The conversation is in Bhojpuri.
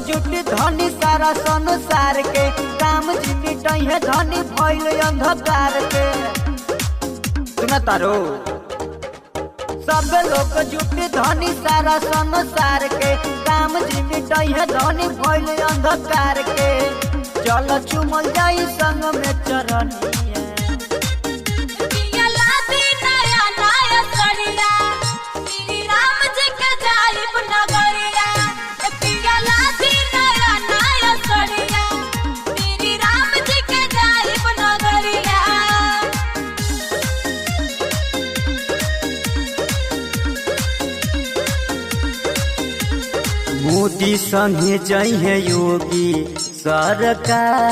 जुटी धनी सारा संसार के काम जी मिटाई है धनी भइल अंधकार के। सुना तारो सब लोग जुटी धनी सारा संसार के काम जी मिटाई है धनी भइल अंधकार के। चल चुमल जाई संग में चरनिया मोदी संगे जई है योगी सरकार।